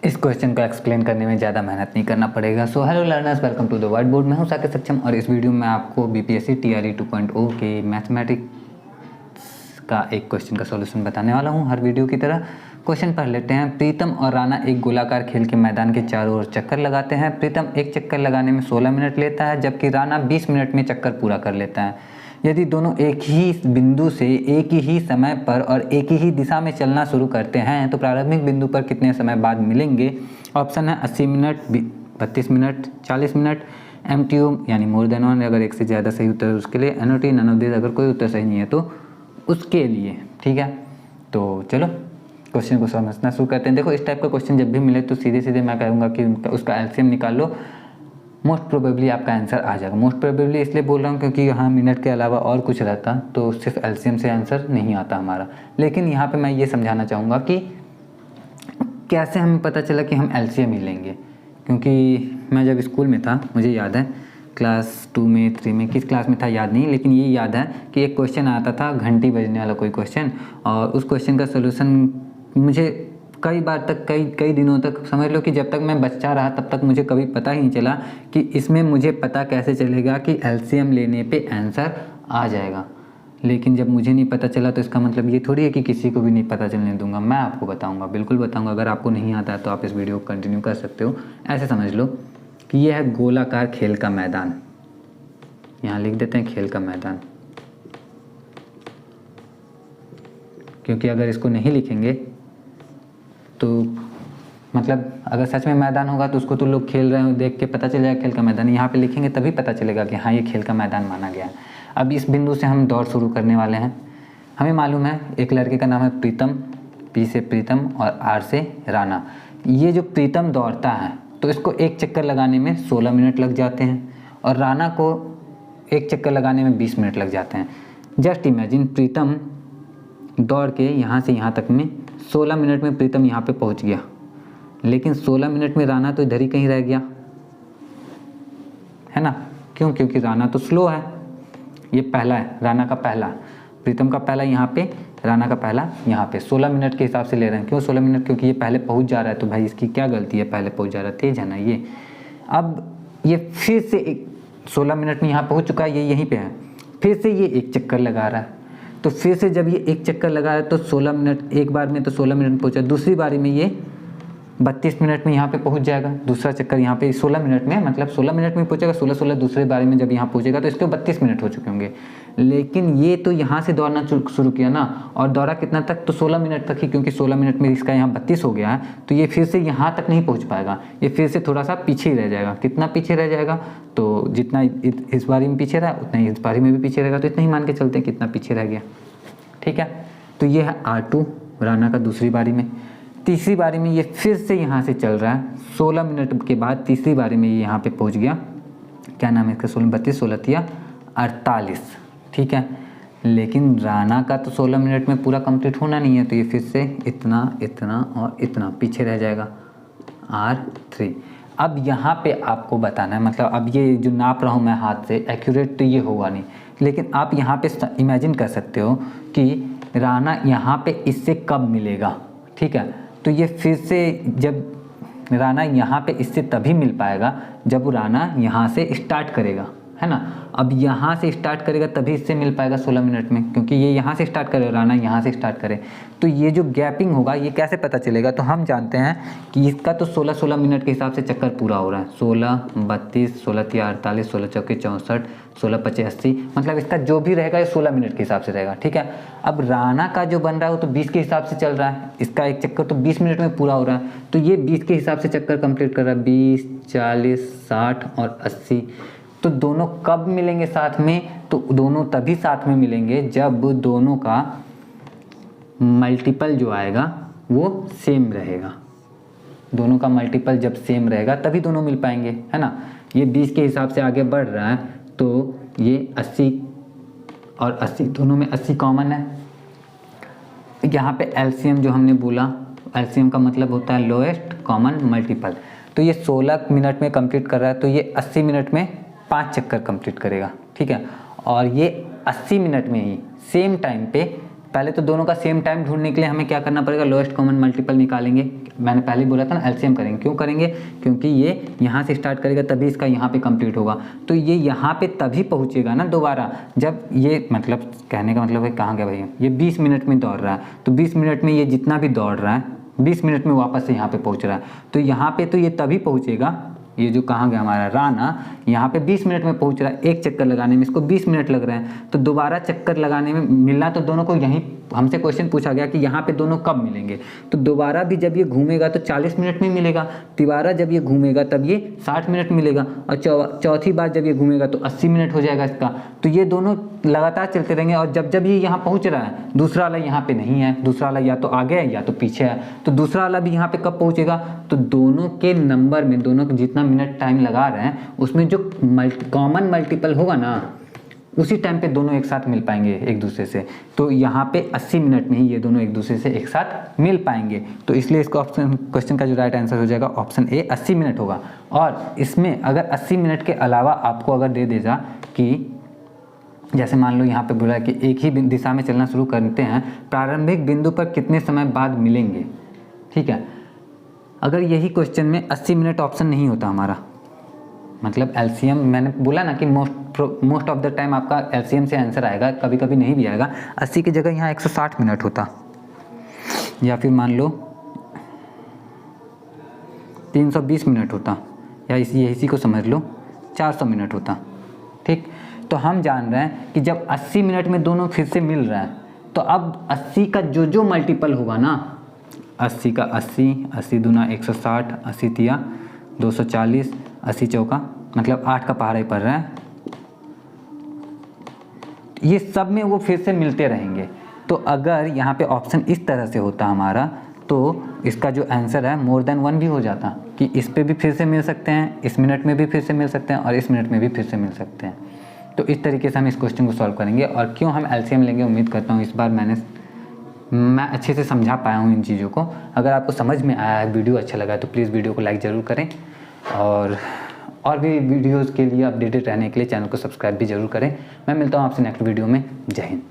इस क्वेश्चन को एक्सप्लेन करने में ज़्यादा मेहनत नहीं करना पड़ेगा। So hello learners, welcome to the whiteboard. मैं हूं साकेत सक्षम और इस वीडियो में आपको बीपीएससी टीआरई 2.0 के मैथमेटिक्स का एक क्वेश्चन का सॉल्यूशन बताने वाला हूं। हर वीडियो की तरह क्वेश्चन पढ़ लेते हैं। प्रीतम और राणा एक गोलाकार खेल के मैदान के चारों ओर चक्कर लगाते हैं। प्रीतम एक चक्कर लगाने में 16 मिनट लेता है, जबकि राणा 20 मिनट में चक्कर पूरा कर लेता है। यदि दोनों एक ही बिंदु से एक ही समय पर और एक ही दिशा में चलना शुरू करते हैं तो प्रारंभिक बिंदु पर कितने समय बाद मिलेंगे? ऑप्शन है 80 मिनट, 32 मिनट, 40 मिनट, MTU यानी मोर देन वन अगर एक से ज़्यादा सही उत्तर है उसके लिए, NOT नन ऑफ दिस अगर कोई उत्तर सही नहीं है तो उसके लिए। ठीक है, तो चलो क्वेश्चन को समझना शुरू करते हैं। देखो, इस टाइप का क्वेश्चन जब भी मिले तो सीधे सीधे मैं कहूँगा कि उसका एलसीएम निकाल लो, मोस्ट प्रोबेबली आपका आंसर आ जाएगा। मोस्ट प्रोबेबली इसलिए बोल रहा हूँ क्योंकि यहाँ मिनट के अलावा और कुछ रहता तो सिर्फ एलसीएम से आंसर नहीं आता हमारा। लेकिन यहाँ पे मैं ये समझाना चाहूँगा कि कैसे हमें पता चला कि हम एलसीएम ही लेंगे। क्योंकि मैं जब स्कूल में था, मुझे याद है क्लास 2 में 3 में, किस क्लास में था याद नहीं, लेकिन ये याद है कि एक क्वेश्चन आता था घंटी बजने वाला कोई क्वेश्चन, और उस क्वेश्चन का सोल्यूशन मुझे कई बार तक कई दिनों तक, समझ लो कि जब तक मैं बच्चा रहा तब तक मुझे कभी पता ही नहीं चला कि इसमें मुझे पता कैसे चलेगा कि एलसीएम लेने पे आंसर आ जाएगा। लेकिन जब मुझे नहीं पता चला तो इसका मतलब ये थोड़ी है कि किसी को भी नहीं पता चलने दूंगा। मैं आपको बताऊंगा, बिल्कुल बताऊंगा। अगर आपको नहीं आता है तो आप इस वीडियो को कंटिन्यू कर सकते हो। ऐसे समझ लो कि यह है गोलाकार खेल का मैदान। यहाँ लिख देते हैं खेल का मैदान, क्योंकि अगर इसको नहीं लिखेंगे तो मतलब अगर सच में मैदान होगा तो उसको तो लोग खेल रहे हो देख के पता चल जाएगा खेल का मैदान। यहाँ पे लिखेंगे तभी पता चलेगा कि हाँ ये खेल का मैदान माना गया है। अब इस बिंदु से हम दौड़ शुरू करने वाले हैं। हमें मालूम है एक लड़के का नाम है प्रीतम, P से प्रीतम और R से राणा। ये जो प्रीतम दौड़ता है तो इसको एक चक्कर लगाने में 16 मिनट लग जाते हैं और राणा को एक चक्कर लगाने में 20 मिनट लग जाते हैं। जस्ट इमेजिन, प्रीतम दौड़ के यहाँ से यहाँ तक में 16 मिनट में प्रीतम यहाँ पे पहुँच गया, लेकिन 16 मिनट में राणा तो इधर ही कहीं रह गया है ना। क्यों? क्योंकि राणा तो स्लो है। ये पहला है, राणा का पहला, प्रीतम का पहला यहाँ पे, राणा का पहला यहाँ पे। 16 मिनट के हिसाब से ले रहे हैं। क्यों 16 मिनट? क्योंकि ये पहले पहुँच जा रहा है, तो भाई इसकी क्या गलती है, पहले पहुँच जा रहा है, तेज है ना ये। अब ये फिर से 16 मिनट में यहाँ पहुँच चुका है, ये यहीं पे है, फिर से ये एक चक्कर लगा रहा है। तो फिर से जब ये एक चक्कर लगा रहा है तो 16 मिनट, एक बार में तो 16 मिनट में पहुँचा, दूसरी बारी में ये 32 मिनट में यहाँ पे पहुँच जाएगा। दूसरा चक्कर यहाँ पे 16 मिनट में, मतलब 16 मिनट में पहुँचेगा, 16 दूसरे बारी में जब यहाँ पहुँचेगा तो इसके 32 मिनट हो चुके होंगे। लेकिन ये तो यहाँ से दौड़ना शुरू किया ना, और दौड़ा कितना तक? तो 16 मिनट तक ही, क्योंकि 16 मिनट में इसका यहाँ 32 हो गया है, तो ये फिर से यहाँ तक नहीं पहुँच पाएगा, ये फिर से थोड़ा सा पीछे ही रह जाएगा। कितना पीछे रह जाएगा? तो जितना इस बारी में पीछे रहा उतना ही इस बारी में भी पीछे रहेगा, तो इतना ही मान के चलते हैं कितना पीछे रह गया। ठीक है, तो ये है R2 राणा का दूसरी बारी में। तीसरी बारी में ये फिर से यहाँ से चल रहा है, 16 मिनट के बाद तीसरी बारी में ये यहाँ पे पहुँच गया। क्या नाम है इसका? 32, 16 48। ठीक है, लेकिन राणा का तो 16 मिनट में पूरा कंप्लीट होना नहीं है, तो ये फिर से इतना इतना और इतना पीछे रह जाएगा, R3। अब यहाँ पे आपको बताना है, मतलब अब ये जो नाप रहा हूँ मैं हाथ से, एक्यूरेट तो ये होगा नहीं, लेकिन आप यहाँ पे इमेजिन कर सकते हो कि राणा यहाँ पे इससे कब मिलेगा। ठीक है, तो ये फिर से जब राणा यहाँ पे इससे तभी मिल पाएगा जब राणा यहाँ से स्टार्ट करेगा, है ना। अब यहाँ से स्टार्ट करेगा तभी इससे मिल पाएगा 16 मिनट में, क्योंकि ये यहाँ से स्टार्ट करे, राणा यहाँ से स्टार्ट करे। तो ये जो गैपिंग होगा ये कैसे पता चलेगा? तो हम जानते हैं कि इसका तो 16 मिनट के हिसाब से चक्कर पूरा हो रहा है। 16, 32, 16 48, 16 चौके 64, 16 25 80, मतलब इसका जो भी रहेगा ये 16 मिनट के हिसाब से रहेगा। ठीक है, अब राणा का जो बन रहा है वो तो 20 के हिसाब से चल रहा है, इसका एक चक्कर तो 20 मिनट में पूरा हो रहा है, तो ये 20 के हिसाब से चक्कर कंप्लीट कर रहा है, 20, 40, 60 और 80। तो दोनों कब मिलेंगे साथ में? तो दोनों तभी साथ में मिलेंगे जब दोनों का मल्टीपल जो आएगा वो सेम रहेगा। दोनों का मल्टीपल जब सेम रहेगा तभी दोनों मिल पाएंगे, है ना। ये 20 के हिसाब से आगे बढ़ रहा है, तो ये 80 और 80, दोनों में 80 कॉमन है। यहाँ पे एलसीएम जो हमने बोला, एलसीएम का मतलब होता है लोएस्ट कॉमन मल्टीपल। तो ये 16 मिनट में कंप्लीट कर रहा है, तो ये 80 मिनट में 5 चक्कर कंप्लीट करेगा। ठीक है, और ये 80 मिनट में ही सेम टाइम पे, पहले तो दोनों का सेम टाइम ढूंढने के लिए हमें क्या करना पड़ेगा? लोएस्ट कॉमन मल्टीपल निकालेंगे। मैंने पहले बोला था ना एलसीएम करेंगे। क्यों करेंगे? क्योंकि ये यहाँ से स्टार्ट करेगा तभी इसका यहाँ पे कंप्लीट होगा, तो ये यहाँ पे तभी पहुँचेगा ना दोबारा जब ये, मतलब कहने का मतलब है कहाँ गया भैया, ये 20 मिनट में दौड़ रहा है, तो 20 मिनट में ये जितना भी दौड़ रहा है 20 मिनट में वापस से यहाँ पे पहुँच रहा है, तो यहाँ पे तो ये तभी पहुँचेगा, ये जो कहाँ गया हमारा राना, यहाँ पे 20 मिनट में पहुँच रहा है, एक चक्कर लगाने में इसको 20 मिनट लग रहे हैं, तो दोबारा चक्कर लगाने में मिलना तो दोनों को, यहीं हमसे क्वेश्चन पूछा गया कि यहाँ पे दोनों कब मिलेंगे, तो दोबारा भी जब ये घूमेगा तो 40 मिनट में मिलेगा, तिबारा जब ये घूमेगा तब ये 60 मिनट मिलेगा, और चौथी बार जब ये घूमेगा तो 80 मिनट हो जाएगा इसका, तो ये दोनों लगातार चलते रहेंगे। और जब जब ये यहाँ पहुँच रहा है, दूसरा वाला यहाँ पे नहीं है, दूसरा वाला या तो आगे है या तो पीछे है, तो दूसरा वाला भी यहाँ पे कब पहुँचेगा, तो दोनों के नंबर में, दोनों को जितना मिनट टाइम लगा रहे हैं उसमें जो कॉमन मल्टीपल होगा ना, उसी टाइम पे दोनों एक साथ मिल पाएंगे एक दूसरे से। तो यहाँ पे 80 मिनट में ही ये दोनों एक दूसरे से एक साथ मिल पाएंगे, तो इसलिए इसका ऑप्शन, क्वेश्चन का जो राइट आंसर हो जाएगा ऑप्शन ए 80 मिनट होगा। और इसमें अगर 80 मिनट के अलावा आपको अगर दे देगा कि जैसे मान लो यहाँ पे बोला कि एक ही दिशा में चलना शुरू करते हैं, प्रारंभिक बिंदु पर कितने समय बाद मिलेंगे, ठीक है, अगर यही क्वेश्चन में 80 मिनट ऑप्शन नहीं होता हमारा, मतलब एलसीएम, मैंने बोला ना कि मोस्ट ऑफ द टाइम आपका एलसीएम से आंसर आएगा, कभी कभी नहीं भी आएगा, 80 की जगह यहाँ 160 मिनट होता, या फिर मान लो 320 मिनट होता, या इसी को समझ लो 400 मिनट होता, ठीक। तो हम जान रहे हैं कि जब 80 मिनट में दोनों फिर से मिल रहा है, तो अब 80 का जो मल्टीपल होगा ना, 80 का 80, 80 दूना 160, 80 तिया 240, 80 चौका मतलब 8 का पहाड़ा ही पड़ रहा है, ये सब में वो फिर से मिलते रहेंगे। तो अगर यहाँ पे ऑप्शन इस तरह से होता हमारा, तो इसका जो आंसर है मोर देन 1 भी हो जाता, कि इस पे भी फिर से मिल सकते हैं, इस मिनट में भी फिर से मिल सकते हैं, और इस मिनट में भी फिर से मिल सकते हैं। तो इस तरीके से हम इस क्वेश्चन को सॉल्व करेंगे। और क्यों हम एलसीएम लेंगे, उम्मीद करता हूँ इस बार मैं अच्छे से समझा पाया हूँ इन चीज़ों को। अगर आपको समझ में आया है, वीडियो अच्छा लगा, तो प्लीज़ वीडियो को लाइक ज़रूर करें, और भी वीडियोज़ के लिए अपडेटेड रहने के लिए चैनल को सब्सक्राइब भी ज़रूर करें। मैं मिलता हूँ आपसे नेक्स्ट वीडियो में। जय हिंद।